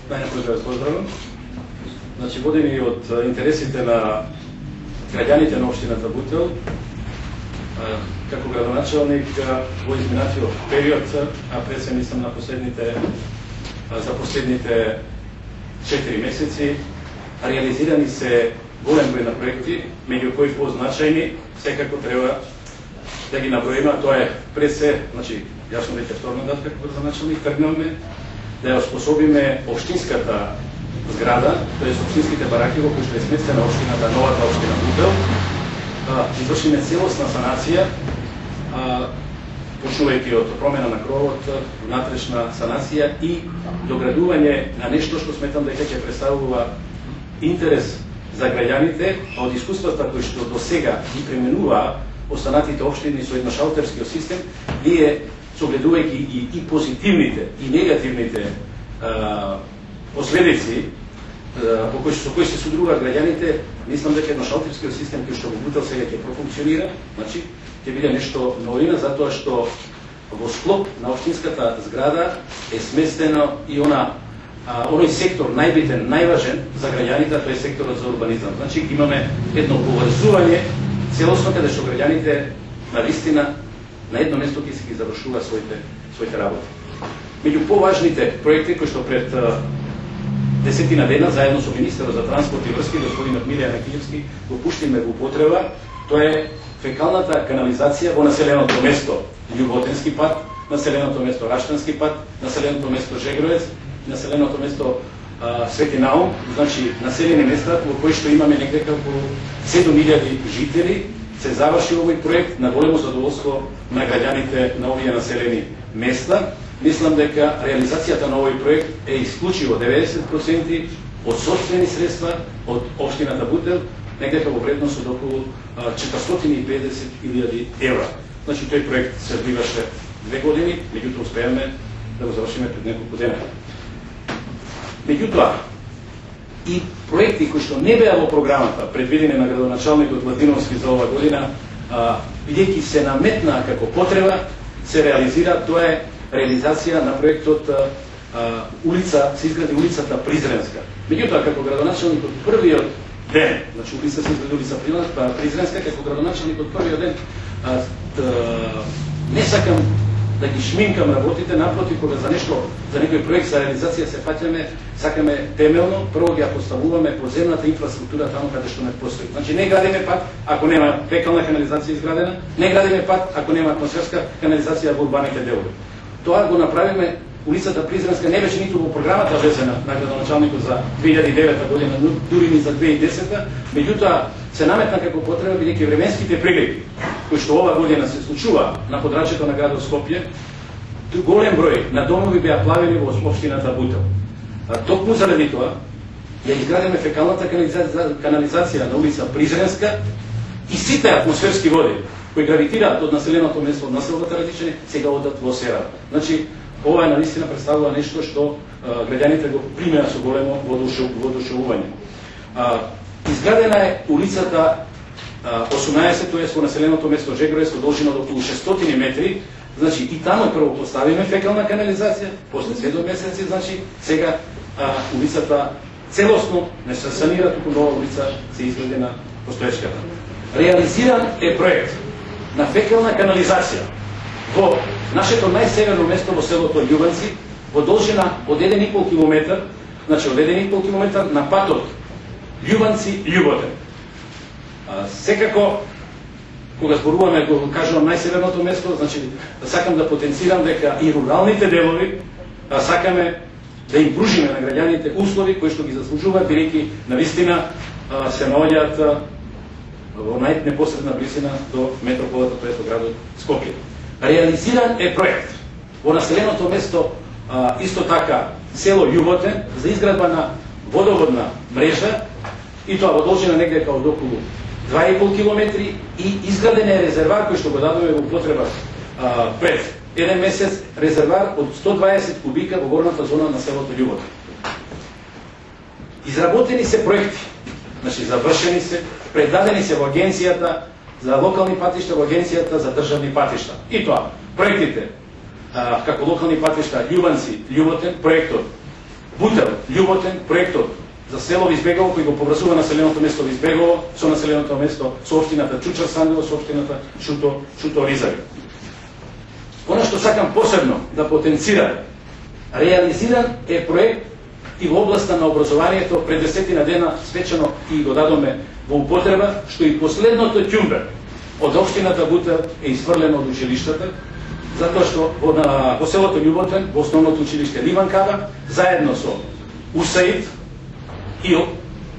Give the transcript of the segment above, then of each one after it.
најнапред да вас поздравам. Значи, водени од интересите на граѓаните на општината Бутел, како градоначалник во изминатиот период, а пред се мислам на за последните 4 месеци, реализирани се голем број на проекти, меѓу кои позначајни, секако треба да ги наброиме, тоа е пред се, значи, јасно веќе втор мандат како градоначалник, тргнавме да ја оспособиме општинската зграда, тоа е општинските бараки во кои што е сместена општината, новата општина Бутел, извршиме целосна санација, почнувајќи од промена на кровот, внатрешна санација и доградување на нешто што сметам дека ќе представува интерес за граѓаните, а од искуствата кои што до сега ги применуваа останатите општини со едношалтерскиот систем, ние согледувајќи и позитивните и негативните последици со кои се содружуваат граѓаните, мислам дека едношалтерскиот систем кој што во Бутел сега ќе профункционира, значи ќе биде нешто новина, затоа што во склоп на општинската зграда е сместено и оној сектор најбитен, најважен за граѓаните, тоа е секторот за урбанизам. Значи имаме едно поврзување целосно каде што граѓаните навистина на едно место ќе се ги завршува своите работи. Меѓу поважните проекти кои што пред 10 дена заедно со министерот за транспорт и врски господинот Милијан Екиевски го пуштиме во употреба, тоа е фекалната канализација во населеното место Љуботенски пат, населеното место Раштански пат, населеното место Жегровец, населеното место Свети Наум, значи населени места во кои што имаме некако околу 7000 жители. Се заврши овој проект на големо задоволство на граѓаните на овие населени места. Мислам дека реализацијата на овој проект е исклучиво 90% од собствени средства од општината Бутел, некако во вредност од околу 450.000 евра. Значи тој проект се одвиваше 2 години, меѓутоа успеаме да го завршиме пред неколку дена. Меѓутоа, и проекти кои што не беа во програмата предвидени на градоначалникот Владиновски за ова година, бидејќи се наметнаа како потреба, се реализира. Тоа е реализација на проектот се изгради улицата Призренска. Меѓутоа, како градоначалник од првиот ден, значи улица се изгради улица Призренска, како градоначалник од првиот ден, не сакам да ги шминкам работите, напротив, кога за некој проект за реализација се фаќаме, сакаме темелно, прво ги поставуваме подземната инфраструктура таму каде што не постои. Значи не градиме пат ако нема фекална канализација изградена, не градиме пат ако нема атмосферска канализација во урбаните делови. Тоа го направиме. Улицата Призренска не беше ниту во програмата влезена на градоначалникот за 2009 година, дури ни за 2010, меѓутоа се наметна како потреба, бидејќи временските прегреви кои што ова година се случува на подрачјето на градот Скопје, голем број на домови беа плавени во општината Бутел. Токму заради тоа ја изградиме фекалната канализација на улица Призренска и сите атмосферски води кои гравитираат од населеното место, од населбата Радичани, сега одат во Серава. Значи, ова е наистина представува нешто што граѓаните го примеа со големо воодушевување. Изградена е улицата 18, тоа е во населеното место Жегровец, со должина од околу 600 метри. Значи и таму прво поставиме фекална канализација, после 7 месеци, значи сега улицата целосно не се санира, туку нова улица се изградена постоечката. Реализиран е проект на фекална канализација во нашето најсеверно место во селото Љубанци, во должина од 1,5 км, значи од 1,5 км на патот Љубанци-Љуботен. Секако, кога зборуваме, го кажувам најсеверното место, значи сакам да потенцирам дека и руралните делови сакаме да им пружиме на граѓаните услови кои што ги заслужуваат, бидејќи навистина се наоѓаат во најнепосредна близина до метрополата, тоа е градот Скопје. Реализиран е проект во населеното место исто така село Љуботен за изградба на водоводна мрежа, и тоа во должина негде од околу 2,5 км, и изграден е резервар кој што го дадоме во потреба пред 1 месец, резервар од 120 кубика во горната зона на селото Љуботен. Изработени се проекти, значи завршени се, предадени се во агенцијата за локални патишта, во агенцијата за државни патишта. И тоа, проектите како локални патишта Љубанци, Љуботен, проектот Бутел, Љуботен, проектот за село Избегово, кој го поврзува населеното место Избегово со населеното место, со општината Чучар Сандово, со општината Шуто Ризави. Оно што сакам посебно да потенцирам, реализиран е проект и во областа на образованието пред 10 дена свечено и го дадоме во употреба, што и последното ќумбе од општината Бутел е изфрлено од училиштата, затоа што во селото Љуботен, во основното училиште Ливан Каба, заедно со УСАИД и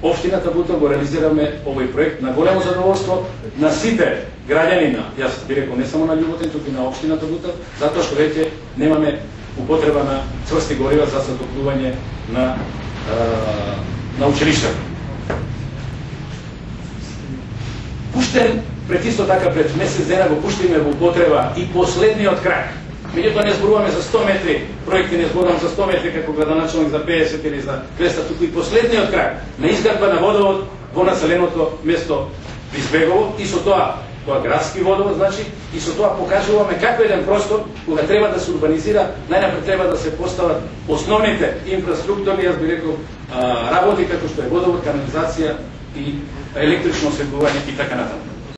општината Бутел го реализираме овој проект на големо задоволство на сите граѓани на, јас би рекол не само на Љуботен, туку и на општината Бутел, затоа што веќе немаме употреба на цврсти горива за затоплување на училиштата. Пуштен пред исто така пред месец дена го пуштиме во употреба и последниот крак. Меѓутоа не зборуваме за 100 метри, проекти не зборувам за 100 метри како градоначелник за 50 или за 200, туку и последниот крак на изградба на водовод во населеното место Избегово и со тоа градски водовод, значи, и со тоа покажуваме како еден простор, кога треба да се урбанизира, најнапред треба да се постават основните инфраструктурни, јас би рекол, работи како што е водовод, канализација и електрично осветлување и така натаму.